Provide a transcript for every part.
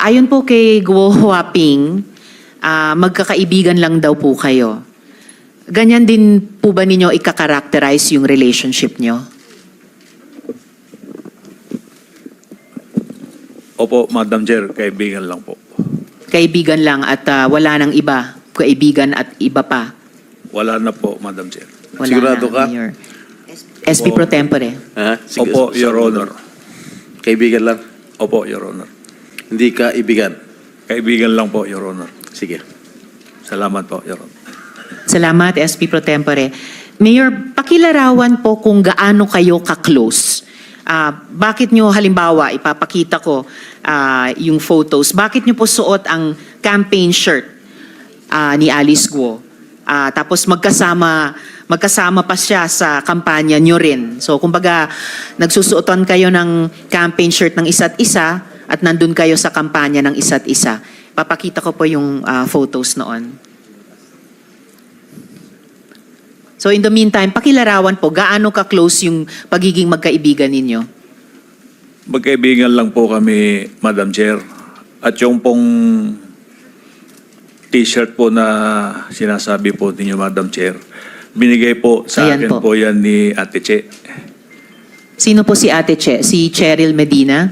Ayon po kay Guo Huaping, magkakaibigan lang daw po kayo. Ganyan din po ba ninyo ika-characterize yung relationship nyo? Opo, Madam Chair, kaibigan lang po. Kaibigan lang at wala nang iba? Kaibigan at iba pa? Wala na po, Madam Chair. Wala Sigurado na, ka? Mayor. SP Pro Tempore. Ha? Sige, Opo, Your Honor. Kaibigan lang. Opo, Your Honor. Hindi ka ibigan. Kaibigan lang po, Your Honor. Sige. Salamat po, Your Honor. Salamat, SP Pro Tempore. Mayor, pakilarawan po kung gaano kayo ka-close. Bakit nyo, halimbawa, ipapakita ko yung photos, bakit nyo po suot ang campaign shirt ni Alice Guo? Tapos magkasama pa siya sa kampanya nyo rin. So, kumbaga, nagsusuotan kayo ng campaign shirt ng isa't isa at nandun kayo sa kampanya ng isa't isa. Papakita ko po yung photos noon. So in the meantime, pakilarawan po, gaano ka-close yung pagiging magkaibigan ninyo? Magkaibigan lang po kami, Madam Chair. At yung pong t-shirt po na sinasabi po ninyo, Madam Chair, binigay po sa Ayan akin po. po yan ni Ate Che. Sino po si Ate Che? Si Cheryl Medina?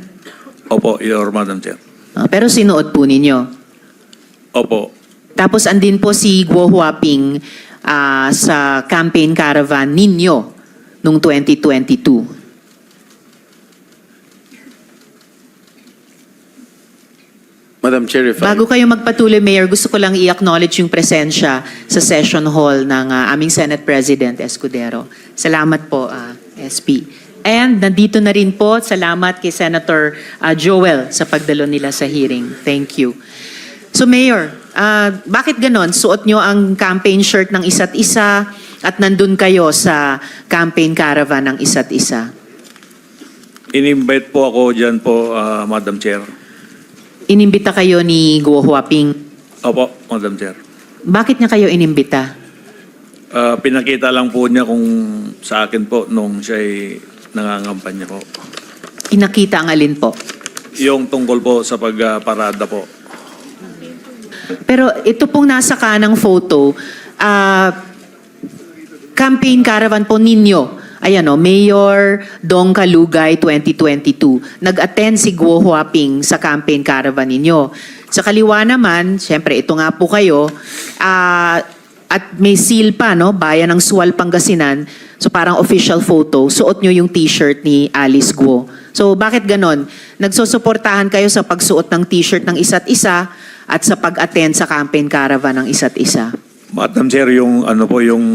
Opo, Your Madam Chair. Pero sinuot po ninyo. Opo. Tapos andin po si Guo Huaping sa campaign caravan ninyo noong 2022. Madam Chair, if Bago kayo magpatuloy, Mayor, gusto ko lang i-acknowledge yung presensya sa session hall ng aming Senate President Escudero. Salamat po, SP. And nandito na rin po, salamat kay Senator Joel sa pagdalo nila sa hearing. Thank you. So Mayor, bakit ganon? Suot nyo ang campaign shirt ng isa't isa at nandun kayo sa campaign caravan ng isa't isa. In-invite po ako dyan po, Madam Chair. Inimbita kayo ni Guo Huaping. Opo, Madam Chair. Bakit niya kayo inimbita? Pinakita lang po niya kung sa akin po nung siya'y nangangampanya po. Pinakita ang alin po? Yung tungkol po sa pagparada po. Pero ito pong nasa kanang photo, campaign caravan po ninyo. Ayan o, Mayor Dong Kalugay 2022. Nag-attend si Guo Huaping sa campaign caravan ninyo. Sa kaliwa naman, syempre ito nga po kayo, at may seal pa, no? Bayan ng Sual, Pangasinan. So parang official photo. Suot nyo yung t-shirt ni Alice Guo. So bakit ganon? Nagsusuportahan kayo sa pagsuot ng t-shirt ng isa't isa at sa pag-attend sa campaign caravan ng isa't isa. Madam Chair, yung ano po, yung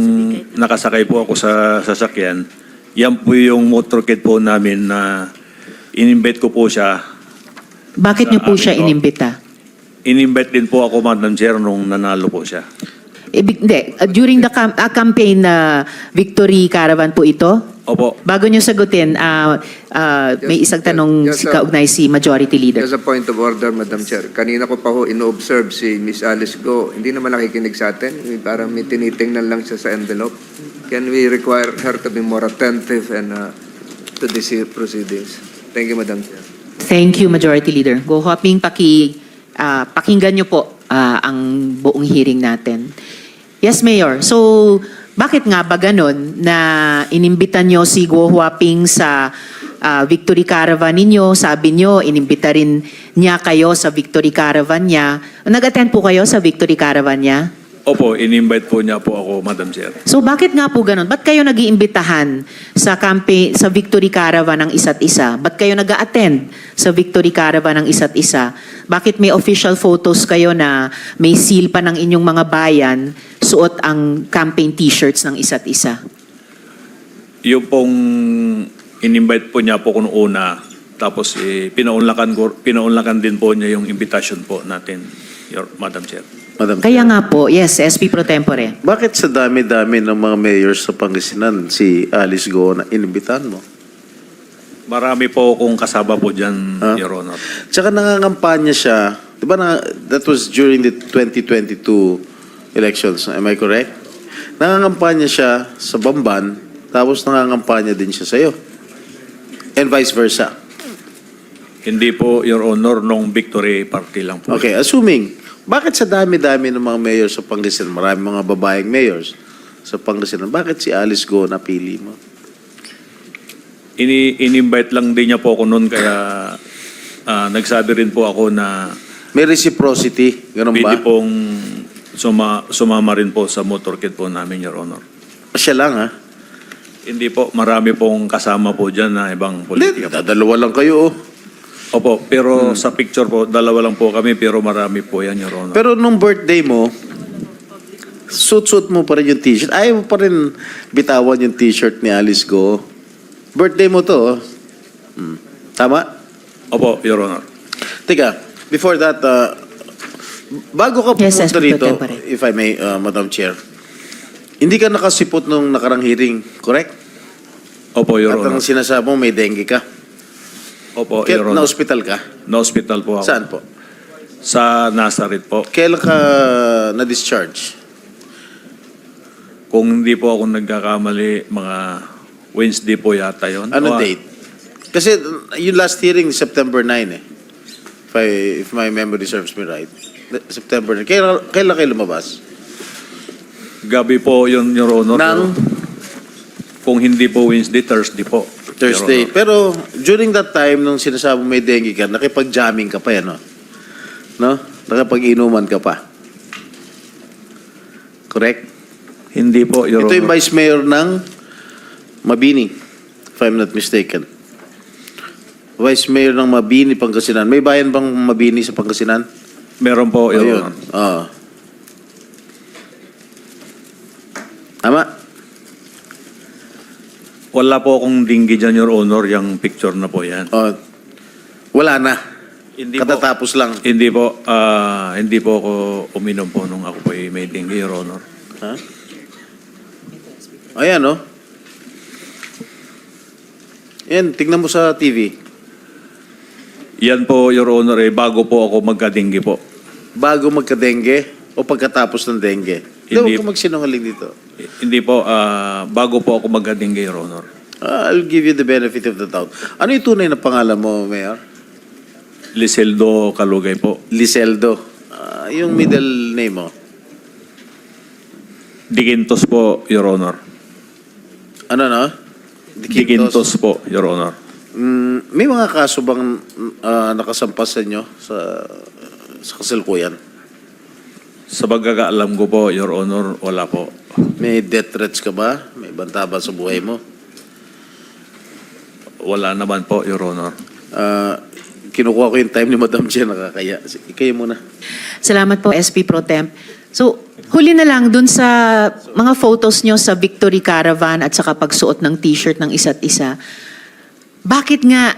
nakasakay po ako sa sasakyan, yan po yung motorcade po namin na in-invite ko po siya. Bakit nyo po Sa siya amin po. inimbita? In-invite din po ako, Madam Chair, nung nanalo po siya. Hindi. During the campaign victory caravan po ito? Opo. Bago nyo sagutin, may isang tanong Just, kaugnay si Majority Leader. Just a point of order, Madam Chair. Kanina ko pa ho ino-observe si Miss Alice Go. Hindi naman nakikinig sa atin. Parang may tinitingnan lang siya sa envelope. Can we require her to be more attentive and to these proceedings? Thank you, Madam Chair. Thank you, Majority Leader. Go Huaping, pakinggan nyo po ang buong hearing natin. Yes, Mayor. So, bakit nga ba ganun na inimbita nyo si Guo Huaping sa Victory Caravan ninyo? Sabi nyo, inimbita rin niya kayo sa Victory Caravan niya. Nag-attend po kayo sa Victory Caravan niya? Opo, in-invite po niya po ako, Madam Chair. So bakit nga po ganun? Ba't kayo nag-iimbitahan sa Victory Caravan ng isa't isa? Ba't kayo nag-a-attend sa Victory Caravan ng isa't isa? Bakit may official photos kayo na may seal pa ng inyong mga bayan, suot ang campaign t-shirts ng isa't isa? Yung pong in-invite po niya po kung una, tapos pinaunlakan din po niya yung invitation po natin, Madam Chair. Madam Kaya Chair, nga po, yes, SP Pro Tempore. bakit sa dami-dami ng mga mayors sa Pangasinan si Alice Go na inimbitahan mo? Marami po akong kasama po dyan, Ah. Your Honor. Tsaka nangangampanya siya, di ba that was during the 2022 elections, am I correct? Nangangampanya siya sa Bamban, tapos nangangampanya din siya sa'yo. And vice versa. Hindi po, Your Honor, nung victory party lang po. Okay, assuming, bakit sa dami-dami ng mga mayor sa Pangasinan, marami mga babaeng mayors sa Pangasinan, bakit si Alice Go napili mo? In-invite lang din niya po ako noon, kaya nagsabi rin po ako na May reciprocity, ganun ba? pwede pong sumama rin po sa motorcade po namin, Your Honor. Siya lang, ha? Hindi po, marami pong kasama po dyan na ibang Hindi, politika po. dalawa lang kayo, oh. Opo, pero sa picture po, dalawa lang po kami, pero marami po yan, Your Honor. Pero nung birthday mo, suit-suit mo pa rin yung t-shirt. Ayaw mo pa rin bitawan yung t-shirt ni Alice Go. Birthday mo to, oh. Tama? Opo, Your Honor. Teka, before that, bago ka Yes, pumunta SP Pro rito, Tempore. if I may, Madam Chair, hindi ka nakasipot nung nakarang hearing, correct? Opo, Your At Honor. ang sinasabi mo, may dengue ka. Opo, Kaya Your Honor. na-hospital ka? Na-hospital po ako. Saan po? Sa Nazareth po. Kailan ka na-discharge? Kung hindi po ako nagkakamali, mga Wednesday po yata yun. Ano O, date? Kasi yung last hearing, September 9 eh. If my memory serves me right. September 9. Kailan kayo lumabas? Gabi po yun, Your Honor. Nang? Kung hindi po Wednesday, Thursday po. Thursday. Your Honor. Pero during that time, nung sinasabi may dengue ka, nakipag-jamming ka pa yan, no? No? Nakipag-inuman ka pa. Correct? Hindi po, Your Ito yung Honor. Vice Mayor ng Mabini, if I'm not mistaken. Vice Mayor ng Mabini, Pangasinan. May bayan bang Mabini sa Pangasinan? Meron po, Your Ayun. Honor. Oo. Tama? Wala po akong dinggi dyan, Your Honor, yung picture na po yan. Oh. Wala na. Hindi Katatapos lang. Hindi po ako uminom po nung ako po may dengue, Your Honor. Ha? Ayan, oh. Yan, tignan mo sa TV. Yan po, Your Honor, bago po ako magka-dengue po. Bago magka-dengue o pagkatapos ng dengue? Hindi. Huwag ka magsinungaling dito. Hindi po, bago po ako magka-dengue, Your Honor. I'll give you the benefit of the doubt. Ano yung tunay na pangalan mo, Mayor? Liseldo Kalugay po. Liseldo. Yung middle name mo? Digintos po, Your Honor. Ano, no? Digintos po, Your Honor. May mga kaso bang nakasampas sa inyo sa kasalukuyan? Sa pagkakaalam ko po, Your Honor, wala po. May death threats ka ba? May banta ba sa buhay mo? Wala naman po, Your Honor. Kinukuha ko yung time ni Madam Chair, nakakaya. Kayo muna. Salamat po, SP Pro Temp. So, huli na lang dun sa mga photos nyo sa Victory Caravan at saka pagsuot ng t-shirt ng isa't isa. Bakit nga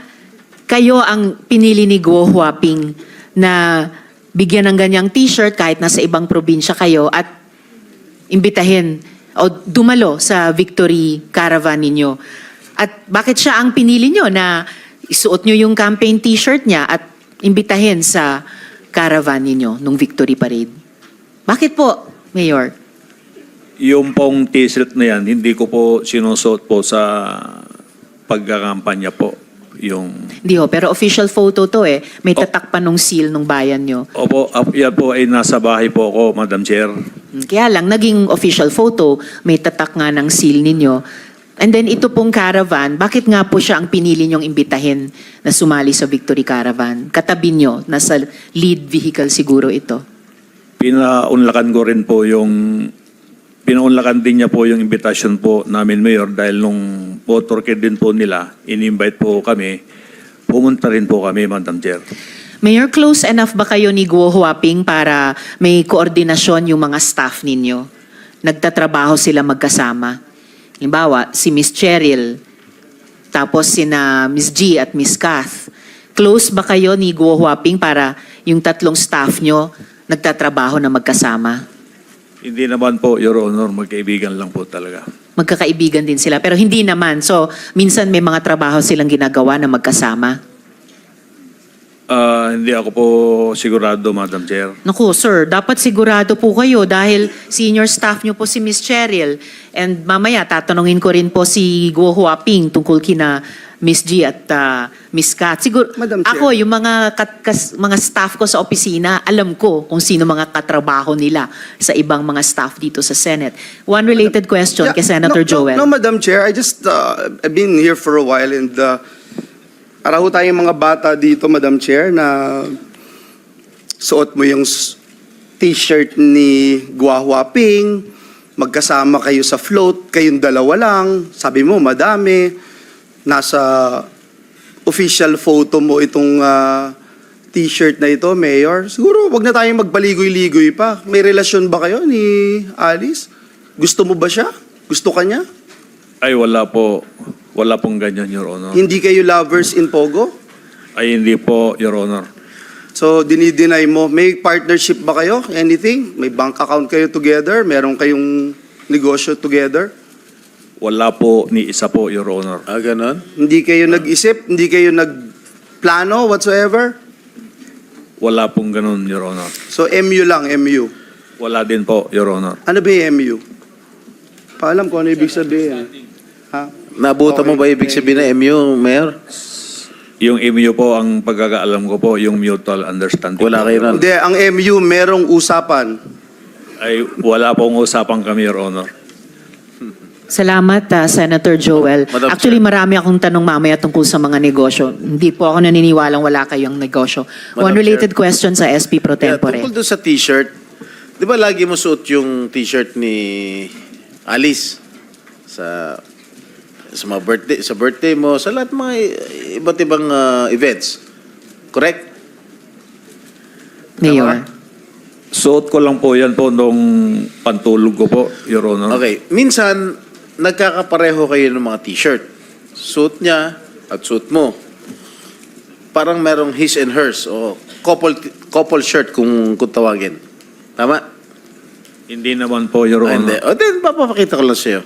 kayo ang pinili ni Guo Huaping na bigyan ng ganyang t-shirt kahit nasa ibang probinsya kayo at imbitahin o dumalo sa Victory Caravan ninyo? At bakit siya ang pinili nyo na isuot nyo yung campaign t-shirt niya at imbitahin sa caravan ninyo nung Victory Parade? Bakit po, Mayor? Yung pong t-shirt na yan, hindi ko po sinusuot po sa pagkakampanya po. Yung... Hindi ho, pero official photo to eh. May tatak pa nung seal nung bayan nyo. Opo, yan po ay nasa bahay po ako, Madam Chair. Kaya lang, naging official photo, may tatak nga ng seal ninyo. And then ito pong caravan, bakit nga po siya ang pinili nyong imbitahin na sumali sa Victory Caravan? Katabi nyo, nasa lead vehicle siguro ito. Pinaunlakan ko rin po pinaunlakan din niya po yung invitation po namin, Mayor, dahil nung motorcade din po nila, in-invite po kami, pumunta rin po kami, Madam Chair. Mayor, close enough ba kayo ni Guo Huaping para may koordinasyon yung mga staff ninyo? Nagtatrabaho sila magkasama. Halimbawa, si Miss Cheryl, tapos sina Miss G at Miss Kath. Close ba kayo ni Guo Huaping para yung tatlong staff nyo nagtatrabaho na magkasama? Hindi naman po, Your Honor, magkaibigan lang po talaga. Magkakaibigan din sila, pero hindi naman. So, minsan may mga trabaho silang ginagawa na magkasama. Hindi ako po sigurado, Madam Chair. Naku, sir, dapat sigurado po kayo dahil senior staff nyo po si Miss Cheryl. And mamaya, tatanungin ko rin po si Guo Huaping tungkol kina Miss G at Miss Kat. Siguro, Madam Chair. ako, yung mga staff ko sa opisina, alam ko kung sino mga katrabaho nila sa ibang mga staff dito sa Senate. One related question Yeah, kay Senator Joel. No, Madam Chair, I just I've been here for a while and para ho tayong mga bata dito, Madam Chair, na suot mo yung t-shirt ni Gua Huaping, magkasama kayo sa float, kayong dalawa lang, sabi mo madami, nasa official photo mo itong t-shirt na ito, Mayor. Siguro wag na tayong magbaligoy-ligoy pa. May relasyon ba kayo ni Alice? Gusto mo ba siya? Gusto ka niya? Ay, wala po. Wala pong ganyan, Your Honor. Hindi kayo lovers in Pogo? Ay, hindi po, Your Honor. So, dinideny mo. May partnership ba kayo? Anything? May bank account kayo together? Meron kayong negosyo together? Wala po ni isa po, Your Honor. Ganon? Hindi kayo nag-isip? Hindi kayo nagplano whatsoever? Wala pong ganun, Your Honor. So, MU lang, MU. Wala din po, Your Honor. Ano ba yung MU? Paalam ko ano ibig sabihin. Ha? Nabuta mo Okay. ba ibig sabihin na MU, Mayor? Yung MU po, ang pagkakaalam ko po, yung mutual understanding. Wala po, kayo Your nun. Honor. Hindi, ang MU merong usapan. Ay, wala pong usapan kami, Your Honor. Salamat, Senator Joel. Madam Actually, marami akong tanong mamaya tungkol sa mga negosyo. Hindi po ako naniniwalang wala kayong negosyo. One Madam related question sa SP Pro Yeah, Tempore. tungkol doon sa t-shirt, di ba lagi mo suot yung t-shirt ni Alice sa birthday mo, sa lahat mga iba't ibang events. Correct? Mayor. Suot ko lang po yan po nung pantulog ko po, Your Honor. Okay. Minsan, nagkakapareho kayo ng mga t-shirt. Suit niya at suit mo. Parang merong his and hers o couple shirt kung tawagin. Tama? Hindi naman po, Your Ah, hindi. Honor. O, then, papapakita ko lang sa'yo.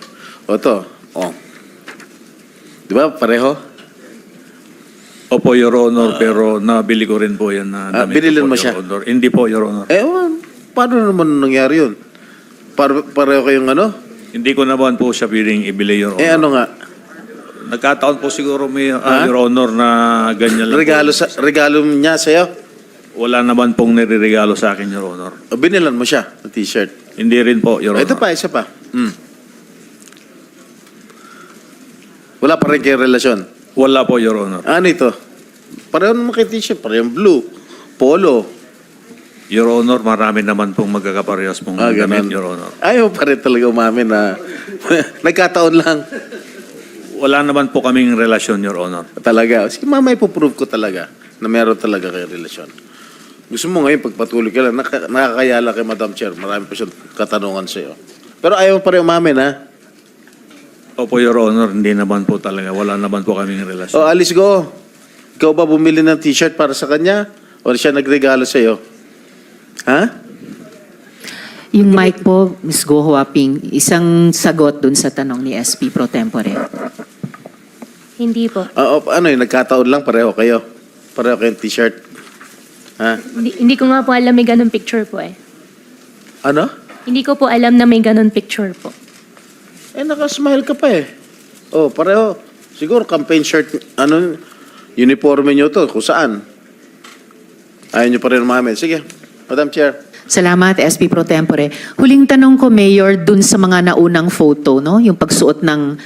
O, to. O. Di ba? Pareho? Opo, Your Honor, pero nabili ko rin po yan na damit ko binilin po, mo Your siya? Honor. Hindi po, Your Honor. Paano naman nangyari yun? Pareho kayong ano? Hindi ko naman po siya piling ibili, Your Honor. Ano nga? Nagkataon po siguro may, Ha? Your Honor, na ganyan lang po. Regalo niya sa'yo? Wala naman pong nireregalo sa akin, Your Honor. O, binilan mo siya ng t-shirt? Hindi rin po, Your Honor. Ito pa, isa pa. Wala pa rin kayong relasyon. Wala po, Your Honor. Ano ito? Pareho naman kayo t-shirt. Pareho blue. Polo. Your Honor, marami naman pong magkakaparehas pong damit, Ganun. Your Honor. Ayaw pa rin talaga umamin na nagkataon lang. Wala naman po kaming relasyon, Your Honor. Talaga. Sige, mama, ipoprove ko talaga na meron talaga kayong relasyon. Gusto mo ngayon, pagpatuloy ka lang, nakakayala kay Madam Chair. Marami pa siyang katanungan sa'yo. Pero ayaw pa rin umamin, ha? Opo, Your Honor, hindi naman po talaga. Wala naman po kaming relasyon. O, Alice Go. Ikaw ba bumili ng t-shirt para sa kanya? O siya nagregalo sa'yo? Ha? Yung mic po, Ms. Go Huaping, isang sagot dun sa tanong ni SP Pro Tempore. Hindi po. Ano yun, nagkataon lang, pareho kayo. Pareho kayong t-shirt. Ha? Hindi ko nga po alam may ganun picture po eh. Ano? Hindi ko po alam na may ganun picture po. Nakasmile ka pa eh. Oh, pareho. Siguro campaign shirt, uniforme nyo to, kung saan. Ayaw nyo pa rin umamin. Sige, Madam Chair. Salamat, SP Pro Tempore. Huling tanong ko, Mayor, dun sa mga naunang photo, no? Yung pagsuot ng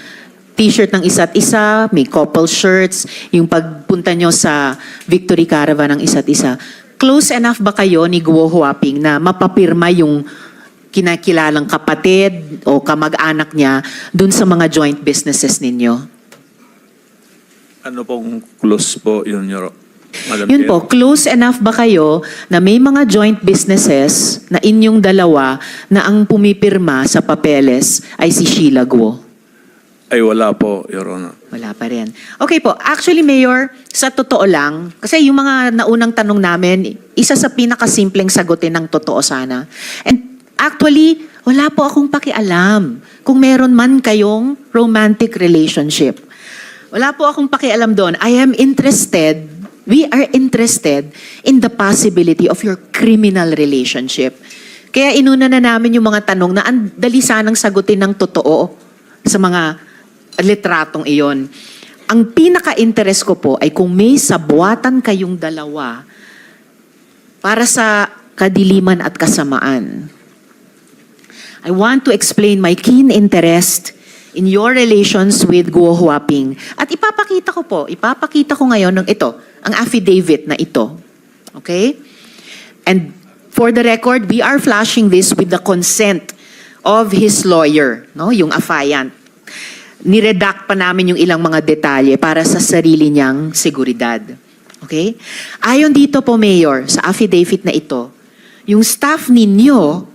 t-shirt ng isa't isa, may couple shirts, yung pagpunta nyo sa Victory Caravan ng isa't isa. Close enough ba kayo ni Guo Huaping na mapapirma yung kinakilalang kapatid o kamag-anak niya dun sa mga joint businesses ninyo? Ano pong close po yun, Madam Yun Chair? po, close enough ba kayo na may mga joint businesses na inyong dalawa na ang pumipirma sa papeles ay si Sheila Guo? Ay, wala po, Your Honor. Wala pa rin. Okay po, actually Mayor, sa totoo lang, kasi yung mga naunang tanong namin, isa sa pinakasimpleng sagutin ng totoo sana. And actually, wala po akong pakialam kung meron man kayong romantic relationship. Wala po akong pakialam doon. We are interested in the possibility of your criminal relationship. Kaya inuna na namin yung mga tanong na ang dali sanang sagutin ng totoo sa mga litratong iyon. ang pinaka-interest ko po ay kung may sabuatan kayong dalawa para sa kadiliman at kasamaan. I want to explain my keen interest in your relations with Guo Huaping. At ipapakita ko ngayon ng ito, ang affidavit na ito. Okay? And for the record, we are flashing this with the consent of his lawyer, no? Yung affiant. Niredact pa namin yung ilang mga detalye para sa sarili niyang seguridad. Okay? Ayon dito po, Mayor, sa affidavit na ito, yung staff ninyo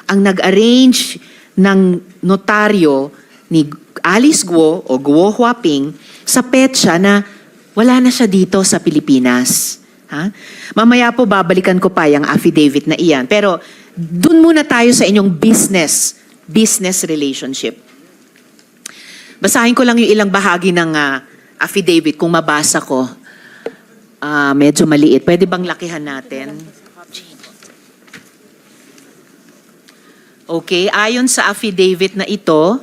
ang nag-arrange ng notaryo ni Alice Guo o Guo Huaping sa petsa na wala na siya dito sa Pilipinas. Ha? Mamaya po babalikan ko pa yung affidavit na iyan. Pero dun muna tayo sa inyong business relationship. Basahin ko lang yung ilang bahagi ng affidavit kung mabasa ko. Medyo maliit. Pwede bang lakihan natin? Okay, ayon sa affidavit na ito,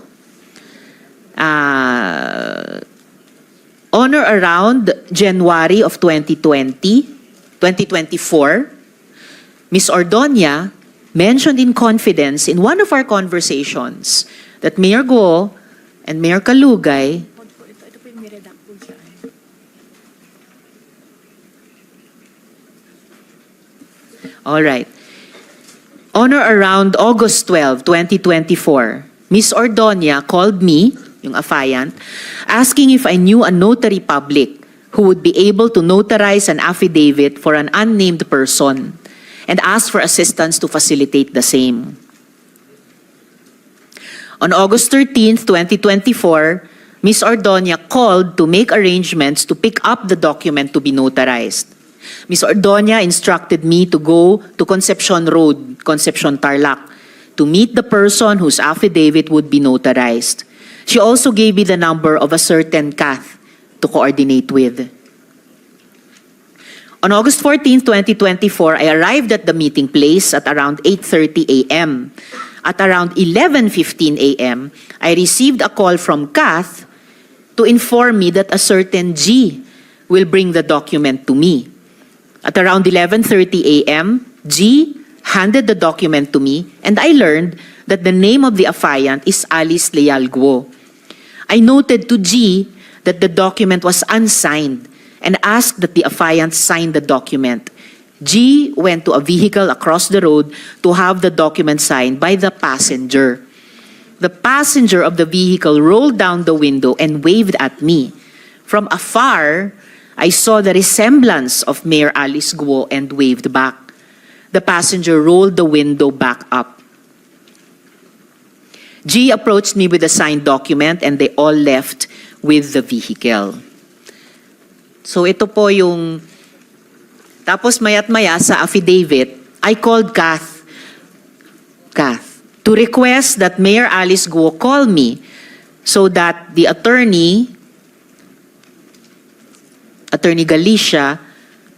on or around January of 2024, Ms. Ordonia mentioned in confidence in one of our conversations that Mayor Guo and Mayor Kalugay all right. On or around August 12, 2024, Ms. Ordonia called me, yung affiant, asking if I knew a notary public who would be able to notarize an affidavit for an unnamed person and asked for assistance to facilitate the same. On August 13, 2024, Ms. Ordonia called to make arrangements to pick up the document to be notarized. Ms. Ordonia instructed me to go to Concepcion Road, Concepcion Tarlac, to meet the person whose affidavit would be notarized. She also gave me the number of a certain Kath to coordinate with. On August 14, 2024, I arrived at the meeting place at around 8:30 a.m. At around 11:15 a.m., I received a call from Kath to inform me that a certain G will bring the document to me. At around 11:30 a.m., G handed the document to me and I learned that the name of the affiant is Alice Leal Guo. I noted to G that the document was unsigned and asked that the affiant sign the document. G went to a vehicle across the road to have the document signed by the passenger. The passenger of the vehicle rolled down the window and waved at me. From afar, I saw the resemblance of Mayor Alice Guo and waved back. The passenger rolled the window back up. G approached me with a signed document and they all left with the vehicle. So ito po yung... Tapos mayat maya sa affidavit, I called Kath to request that Mayor Alice Guo call me so that the Attorney Galicia,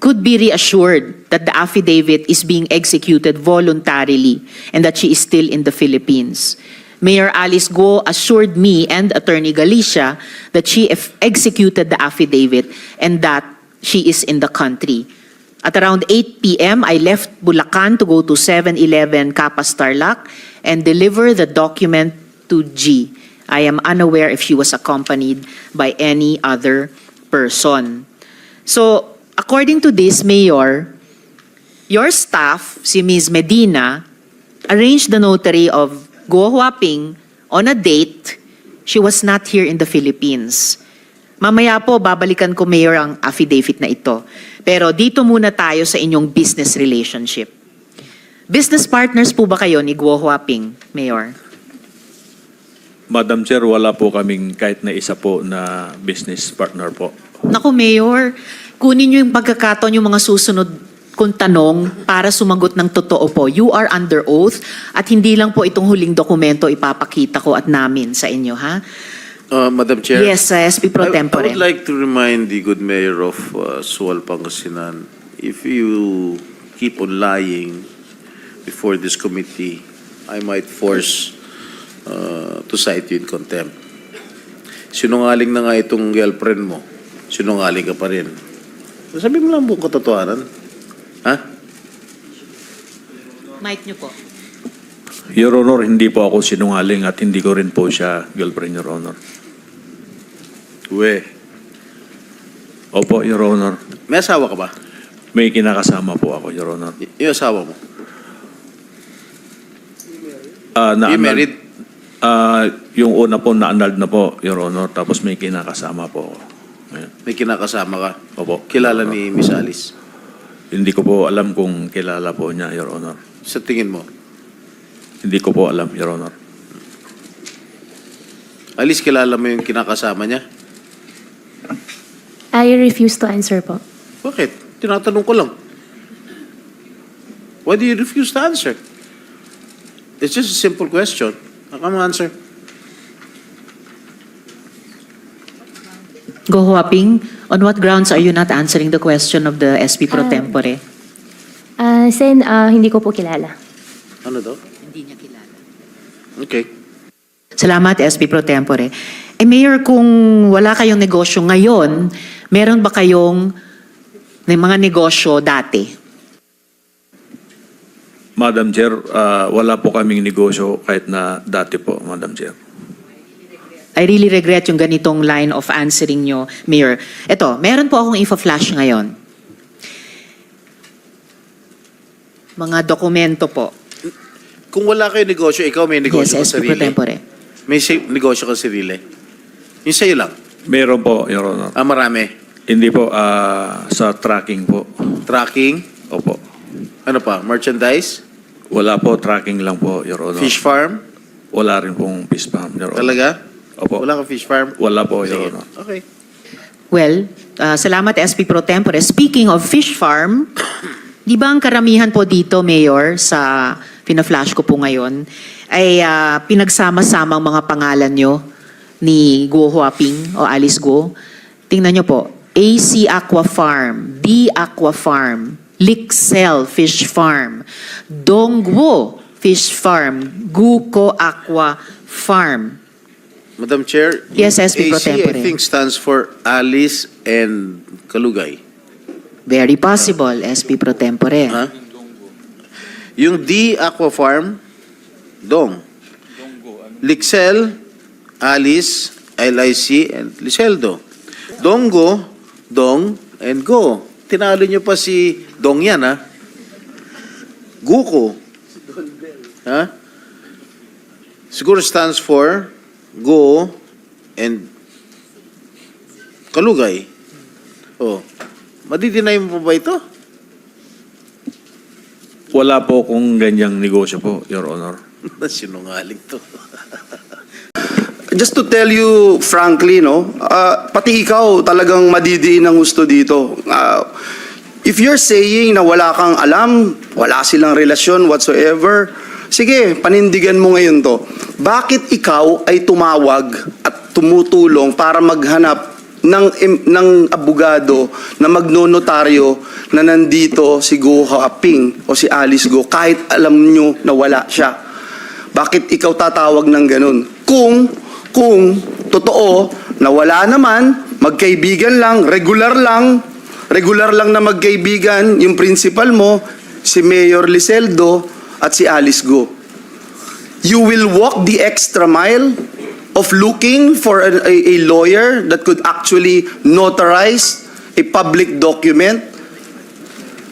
could be reassured that the affidavit is being executed voluntarily and that she is still in the Philippines. Mayor Alice Guo assured me and Attorney Galicia that she executed the affidavit and that she is in the country. At around 8 p.m., I left Bulacan to go to 7-Eleven Capas Tarlac and deliver the document to G. I am unaware if she was accompanied by any other person. So, according to this, Mayor, your staff, si Ms. Medina, arranged the notary of Guo Huaping on a date. She was not here in the Philippines. Mamaya po, babalikan ko, Mayor, ang affidavit na ito. Pero dito muna tayo sa inyong business relationship. Business partners po ba kayo ni Guo Huaping, Mayor? Madam Chair, wala po kaming kahit na isa po na business partner po. Naku, Mayor, kunin niyo yung pagkakataon yung mga susunod kong tanong para sumagot ng totoo po. You are under oath at hindi lang po itong huling dokumento ipapakita ko at namin sa inyo, ha? Madam Chair. Yes, SP Pro Tempore. I would like to remind the good mayor of Sual, Pangasinan, if you keep on lying before this committee, I might force to cite you in contempt. sinungaling na nga itong girlfriend mo, sinungaling ka pa rin. Sabi mo lang buong katotohanan. Ha? Mic niyo po. Your Honor, hindi po ako sinungaling at hindi ko rin po siya girlfriend, Your Honor. Opo, Your Honor. May asawa ka ba? May kinakasama po ako, Your Honor. Yung asawa mo? You Na-annulled- married? Yung una po, na-annulled na po, Your Honor. Tapos may kinakasama po ako. Ayan. May kinakasama ka? Opo. Kilala Your Honor. ni Miss Alice? Hindi ko po alam kung kilala po niya, Your Honor. Sa tingin mo? Hindi ko po alam, Your Honor. Alice, kilala mo yung kinakasama niya? I refuse to answer po. Bakit? Tinatanong ko lang. Why do you refuse to answer? It's just a simple question. How come answer? Go Huaping, on what grounds are you not answering the question of the SP pro tempore? Sen, hindi ko po kilala. Ano daw? Hindi niya kilala. Okay. Salamat, SP pro tempore. Mayor, kung wala kayong negosyo ngayon, meron ba kayong mga negosyo dati? Madam Chair, wala po kaming negosyo kahit na dati po, Madam Chair. I really regret yung ganitong line of answering nyo, Mayor. Ito, meron po akong info-flash ngayon. Mga dokumento po. Kung wala kayo negosyo, ikaw may negosyo Yes, ka SP pro sarili. tempore. May negosyo ka sarili. Yung sa'yo lang. Meron po, Your Honor. Marami. Hindi po, sa tracking po. Tracking. Opo. Ano pa? Merchandise? Wala po, tracking lang po, Your Honor. Fish farm? Wala rin pong fish farm, Your Honor. Talaga? Opo. Wala ka fish farm? Wala po, Sige. Your Honor. Okay. Well, salamat SP pro tempore. Speaking of fish farm, di ba ang karamihan po dito, Mayor, sa pina-flash ko po ngayon, ay pinagsama-sama ang mga pangalan nyo ni Guo Huaping o Alice Guo. Tingnan nyo po, AC Aqua Farm, D Aqua Farm, Lixel Fish Farm, Dongguo Fish Farm, Guko Aqua Farm. Madam Chair, Yes, SP pro AC, tempore. I think stands for Alice and Kalugay. Very possible, SP pro tempore. Ha? Yung D Aqua Farm, Dong. Lixel, Alice, LIC, and Liceldo. Donggo, Dong, and Go. Tinalo nyo pa si Dong yan, ha? Guko. Ha? Siguro stands for Go and Kalugay. Oh. Madidinay mo pa ba ito? Wala po kung ganyang negosyo po, Your Honor. Sinungaling to. Just to tell you frankly, no, pati ikaw talagang madidiin ng gusto dito. If you're saying na wala kang alam, wala silang relasyon whatsoever, sige, panindigan mo ngayon to. Bakit ikaw ay tumawag at tumutulong para maghanap ng abogado na magnonotaryo na nandito si Guo Huaping o si Alice Guo kahit alam nyo na wala siya? Bakit ikaw tatawag ng ganun? Kung totoo na wala naman, magkaibigan lang, regular lang na magkaibigan, yung principal mo, si Mayor Liceldo at si Alice Guo. You will walk the extra mile of looking for a lawyer that could actually notarize a public document,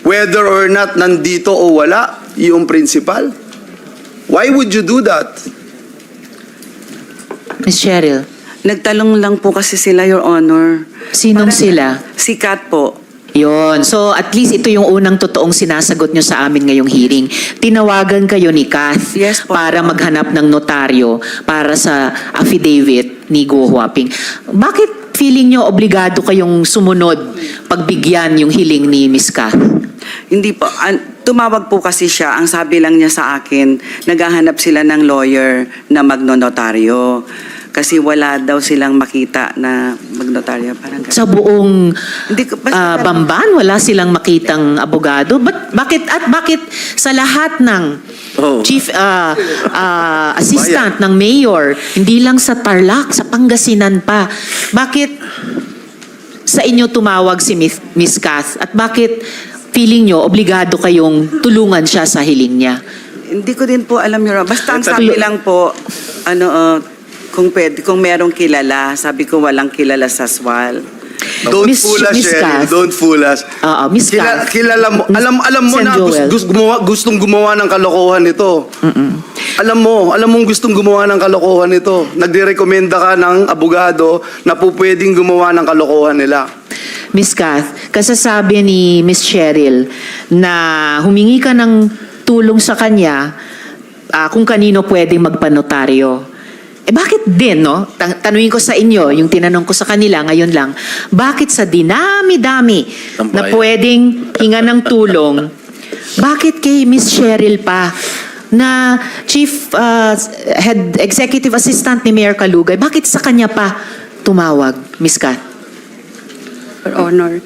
whether or not nandito o wala yung principal. Why would you do that? Ms. Cheryl, Nagtalong lang po kasi sila, Your Honor. sinong sila? Si Kat po. Yon. So at least ito yung unang totoong sinasagot nyo sa amin ngayong hearing. Tinawagan kayo ni Kath Yes po. para maghanap ng notaryo para sa affidavit ni Guo Huaping. Bakit feeling nyo obligado kayong sumunod pagbigyan yung hiling ni Ms. Kath? Hindi po. Tumawag po kasi siya. Ang sabi lang niya sa akin, naghahanap sila ng lawyer na magnonotaryo. kasi wala daw silang makita na magnotaryo. Parang ganun. Sa buong Hindi ko, basta- Bamban, wala silang makitang abogado? Bakit sa lahat ng Oh. chief assistant ng mayor, hindi lang sa Tarlac, sa Pangasinan pa, bakit sa inyo tumawag si Miss Kath? At bakit feeling nyo obligado kayong tulungan siya sa hiling niya? Hindi ko din po alam, Your Honor. Basta ang sabi lang po, kung pwede, kung merong kilala, sabi ko walang kilala sa SWAL. Don't Miss- fool us, Miss Cheryl. Kath. Don't fool us. Oo, Miss Kath. Kilala mo. Alam mo Sen. na Joel. gustong gumawa ng kalokohan ito. Alam mong gustong gumawa ng kalokohan ito. Nagdirekomenda ka ng abogado na po pwedeng gumawa ng kalokohan nila. Miss Kath, kasasabi ni Miss Cheryl na humingi ka ng tulong sa kanya kung kanino pwedeng magpanotaryo. Bakit din, no? Tanungin ko sa inyo, yung tinanong ko sa kanila ngayon lang, bakit sa dinami-dami Ng na bayan. pwedeng hinga ng tulong, bakit kay Miss Cheryl pa na Chief Head Executive Assistant ni Mayor Kalugay, bakit sa kanya pa tumawag, Miss Kath? Your Honor.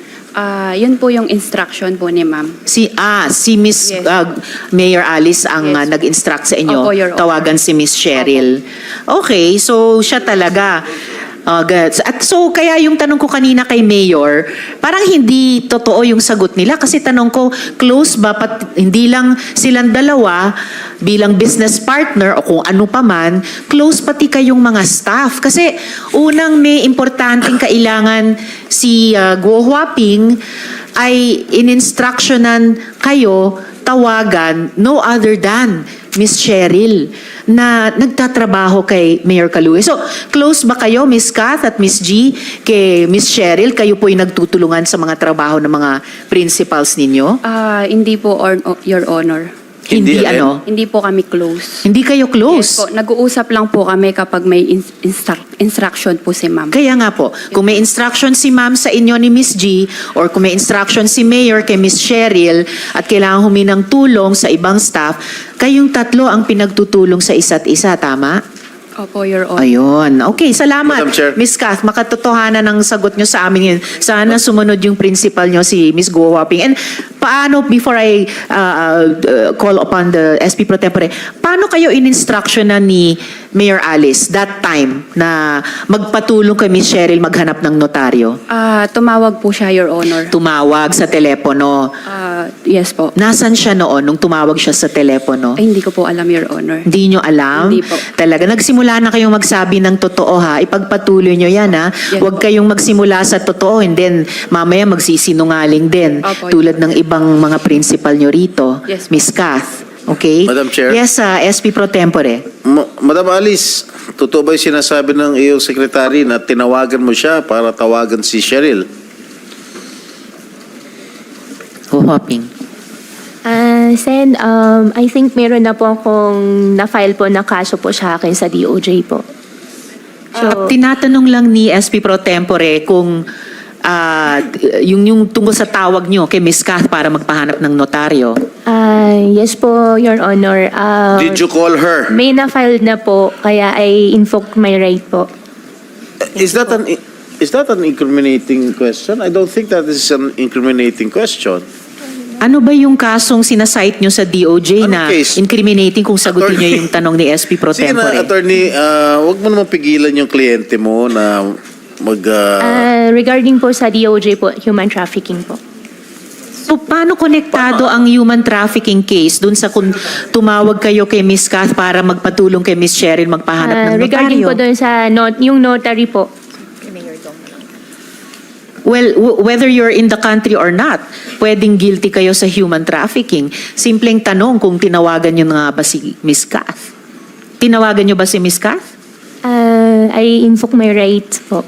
Yun po yung instruction po ni ma'am. Si Miss Yes. Mayor Alice ang Yes. nag-instruct sa inyo. Opo, Your Honor. Tawagan si Miss Cheryl. Okay, so siya talaga. At so kaya yung tanong ko kanina kay Mayor, parang hindi totoo yung sagot nila kasi tanong ko, close ba hindi lang silang dalawa bilang business partner o kung ano pa man, close pati kayong mga staff. Kasi unang may importanteng kailangan si Guo Huaping ay in-instructionan kayo tawagan no other than Miss Cheryl na nagtatrabaho kay Mayor Kalugay. So, close ba kayo, Miss Kath at Miss G, kay Miss Cheryl? Kayo po'y nagtutulungan sa mga trabaho ng mga principals ninyo? Hindi po, Your Honor. Hindi Hindi, ano? Hindi po kami close. Hindi kayo Yes close? po, nag-uusap lang po kami kapag may instruction po si ma'am. Kaya nga po, kung may instruction si ma'am sa inyo ni Miss G or kung may instruction si Mayor kay Miss Cheryl at kailangan humingi ng tulong sa ibang staff, kayong tatlo ang pinagtutulong sa isa't isa, tama? Opo, Your Honor. Ayun. Okay, salamat. Madam Chair. Miss Kath, makatotohanan ng sagot nyo sa amin yun. Sana sumunod yung principal nyo, si Miss Guo Huaping. And paano, before I call upon the SP Pro Tempore, paano kayo in-instructionan ni Mayor Alice that time na magpatulong kay Miss Cheryl maghanap ng notaryo? Tumawag po siya, Your Honor. Tumawag sa telepono. Yes po. Nasaan siya noon nung tumawag siya sa telepono? Ay, hindi ko po alam, Your Honor. Hindi nyo alam? Hindi po. Talaga, nagsimula na kayong magsabi ng totoo ha. Ipagpatuloy nyo yan ha. Yes Huwag po. kayong magsimula sa totoo and then mamaya magsisinungaling din. Opo. Tulad ng ibang mga principal nyo rito. Yes po. Miss Kath. Okay? Madam Chair. Yes, SP Pro Tempore. Madam Alice, totoo ba yung sinasabi ng iyong sekretary na tinawagan mo siya para tawagan si Cheryl? Huhoping. Sen, I think meron na po akong na-file po na kaso po sa akin sa DOJ po. So, Tinatanong lang ni SP Pro Tempore kung yung tungkol sa tawag nyo kay Miss Kath para magpahanap ng notaryo. yes po, Your Honor. Did you call her? May na-file na po, kaya I invoke my right po. Is that an incriminating question? I don't think that is an incriminating question. Ano ba yung kasong sinasite nyo sa DOJ Anong na case? incriminating kung sagutin Attorney- nyo yung tanong ni SP Pro Sige na, Tempore? attorney, wag mo naman pigilan yung kliyente mo na Regarding po sa DOJ po, human trafficking po. So, paano konektado ang human trafficking case dun sa kung tumawag kayo kay Miss Kath para magpatulong kay Miss Cheryl magpahanap ng Regarding notaryo? po doon sa yung notary po. Well, whether you're in the country or not, pwedeng guilty kayo sa human trafficking. Simpleng tanong kung tinawagan nyo nga ba si Miss Kath. Tinawagan nyo ba si Miss Kath? I invoke my right po.